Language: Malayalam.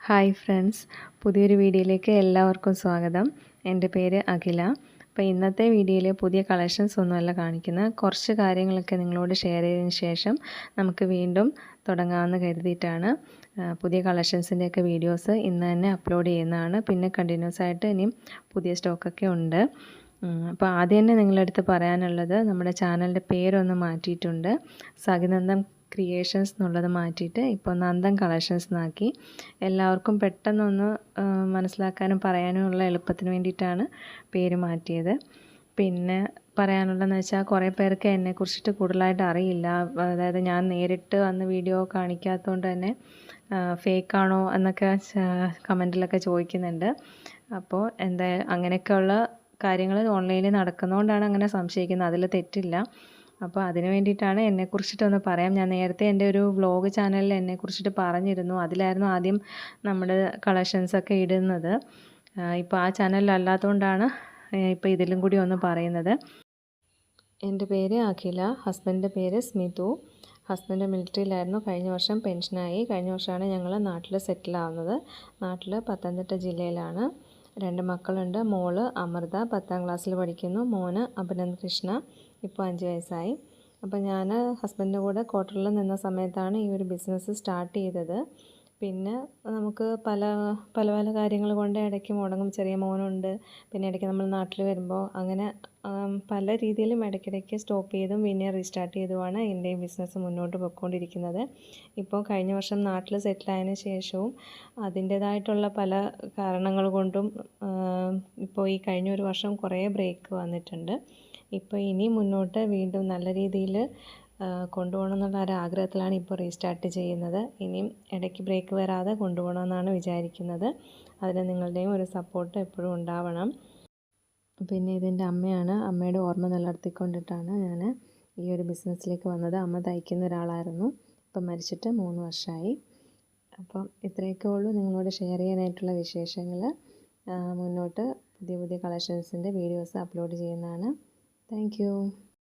ഹായ് ഫ്രണ്ട്സ്, പുതിയൊരു വീഡിയോയിലേക്ക് എല്ലാവർക്കും സ്വാഗതം. എൻ്റെ പേര് അഖില. അപ്പോൾ ഇന്നത്തെ വീഡിയോയിൽ പുതിയ കളക്ഷൻസ് ഒന്നുമല്ല കാണിക്കുന്നത്, കുറച്ച് കാര്യങ്ങളൊക്കെ നിങ്ങളോട് ഷെയർ ചെയ്തതിന് ശേഷം നമുക്ക് വീണ്ടും തുടങ്ങാമെന്ന് കരുതിയിട്ടാണ്. പുതിയ കളക്ഷൻസിൻ്റെയൊക്കെ വീഡിയോസ് ഇന്ന് തന്നെ അപ്ലോഡ് ചെയ്യുന്നതാണ്. പിന്നെ കണ്ടിന്യൂസ് ആയിട്ട് ഇനിയും പുതിയ സ്റ്റോക്കൊക്കെ ഉണ്ട്. അപ്പോൾ ആദ്യം തന്നെ നിങ്ങളുടെ അടുത്ത് പറയാനുള്ളത്, നമ്മുടെ ചാനലിൻ്റെ പേരൊന്ന് മാറ്റിയിട്ടുണ്ട്. സഖിനന്ദൻ ക്രിയേഷൻസ് എന്നുള്ളത് മാറ്റിയിട്ട് ഇപ്പോൾ നന്ദൻ കളക്ഷൻസ് എന്നാക്കി. എല്ലാവർക്കും പെട്ടെന്നൊന്ന് മനസ്സിലാക്കാനും പറയാനുമുള്ള എളുപ്പത്തിന് വേണ്ടിയിട്ടാണ് പേര് മാറ്റിയത്. പിന്നെ പറയാനുള്ളതെന്ന് വെച്ചാൽ, കുറേ പേർക്ക് എന്നെക്കുറിച്ചിട്ട് കൂടുതലായിട്ട് അറിയില്ല. അതായത് ഞാൻ നേരിട്ട് വന്ന് വീഡിയോ കാണിക്കാത്തതുകൊണ്ട് തന്നെ ഫേക്കാണോ എന്നൊക്കെ കമൻറ്റിലൊക്കെ ചോദിക്കുന്നുണ്ട്. അപ്പോൾ അങ്ങനെയൊക്കെയുള്ള കാര്യങ്ങൾ ഓൺലൈനിൽ നടക്കുന്നതുകൊണ്ടാണ് അങ്ങനെ സംശയിക്കുന്നത്. അതിൽ തെറ്റില്ല. അപ്പോൾ അതിന് വേണ്ടിയിട്ടാണ് എന്നെക്കുറിച്ചിട്ടൊന്ന് പറയാം. ഞാൻ നേരത്തെ എൻ്റെ ഒരു വ്ലോഗ് ചാനലിൽ എന്നെക്കുറിച്ചിട്ട് പറഞ്ഞിരുന്നു. അതിലായിരുന്നു ആദ്യം നമ്മുടെ കളക്ഷൻസൊക്കെ ഇടുന്നത്. ഇപ്പോൾ ആ ചാനലിലല്ലാത്തതുകൊണ്ടാണ് ഇപ്പോൾ ഇതിലും കൂടി ഒന്ന് പറയുന്നത്. എൻ്റെ പേര് അഖില, ഹസ്ബൻഡിൻ്റെ പേര് സ്മിതു. ഹസ്ബൻഡ് മിലിറ്ററിയിലായിരുന്നു. കഴിഞ്ഞ വർഷം പെൻഷനായി. കഴിഞ്ഞ വർഷമാണ് ഞങ്ങൾ നാട്ടിൽ സെറ്റിലാവുന്നത്. നാട്ടിൽ പത്തനംതിട്ട ജില്ലയിലാണ്. 2 മക്കളുണ്ട്. മോള് അമൃത 10ാം ക്ലാസ്സിൽ പഠിക്കുന്നു. മോന് അഭിനന്ദ് കൃഷ്ണ, ഇപ്പോൾ 5 വയസ്സായി. അപ്പോൾ ഞാൻ ഹസ്ബൻഡിൻ്റെ കൂടെ ക്വാർട്ടറിൽ നിന്ന സമയത്താണ് ഈ ഒരു ബിസിനസ് സ്റ്റാർട്ട് ചെയ്തത്. പിന്നെ നമുക്ക് പല കാര്യങ്ങൾ കൊണ്ട് ഇടയ്ക്ക് മുടങ്ങും. ചെറിയ മോനുണ്ട്. പിന്നെ ഇടയ്ക്ക് നമ്മൾ നാട്ടിൽ വരുമ്പോൾ അങ്ങനെ പല രീതിയിലും ഇടയ്ക്കിടയ്ക്ക് സ്റ്റോപ്പ് ചെയ്തും പിന്നെ റീസ്റ്റാർട്ട് ചെയ്തുമാണ് എൻ്റെ ഈ ബിസിനസ് മുന്നോട്ട് പോയിക്കൊണ്ടിരിക്കുന്നത്. ഇപ്പോൾ കഴിഞ്ഞ വർഷം നാട്ടിൽ സെറ്റിലായതിനു ശേഷവും അതിൻ്റേതായിട്ടുള്ള പല കാരണങ്ങൾ കൊണ്ടും ഇപ്പോൾ ഈ കഴിഞ്ഞ ഒരു വർഷം കുറേ ബ്രേക്ക് വന്നിട്ടുണ്ട്. ഇപ്പോൾ ഇനി മുന്നോട്ട് വീണ്ടും നല്ല രീതിയിൽ കൊണ്ടുപോകണം എന്നുള്ള ഒരാഗ്രഹത്തിലാണ് ഇപ്പോൾ റീസ്റ്റാർട്ട് ചെയ്യുന്നത്. ഇനിയും ഇടയ്ക്ക് ബ്രേക്ക് വരാതെ കൊണ്ടുപോകണമെന്നാണ് വിചാരിക്കുന്നത്. അതിന് നിങ്ങളുടെയും ഒരു സപ്പോർട്ട് എപ്പോഴും ഉണ്ടാവണം. പിന്നെ ഇതെൻ്റെ അമ്മയാണ്. അമ്മയുടെ ഓർമ്മ നിലനിർത്തിക്കൊണ്ടിട്ടാണ് ഞാൻ ഈ ഒരു ബിസിനസ്സിലേക്ക് വന്നത്. അമ്മ തയ്ക്കുന്ന ഒരാളായിരുന്നു. ഇപ്പം മരിച്ചിട്ട് 3 വർഷമായി. അപ്പം ഇത്രയൊക്കെ ഉള്ളൂ നിങ്ങളോട് ഷെയർ ചെയ്യാനായിട്ടുള്ള വിശേഷങ്ങൾ. മുന്നോട്ട് പുതിയ കളക്ഷൻസിൻ്റെ വീഡിയോസ് അപ്ലോഡ് ചെയ്യുന്നതാണ്. താങ്ക്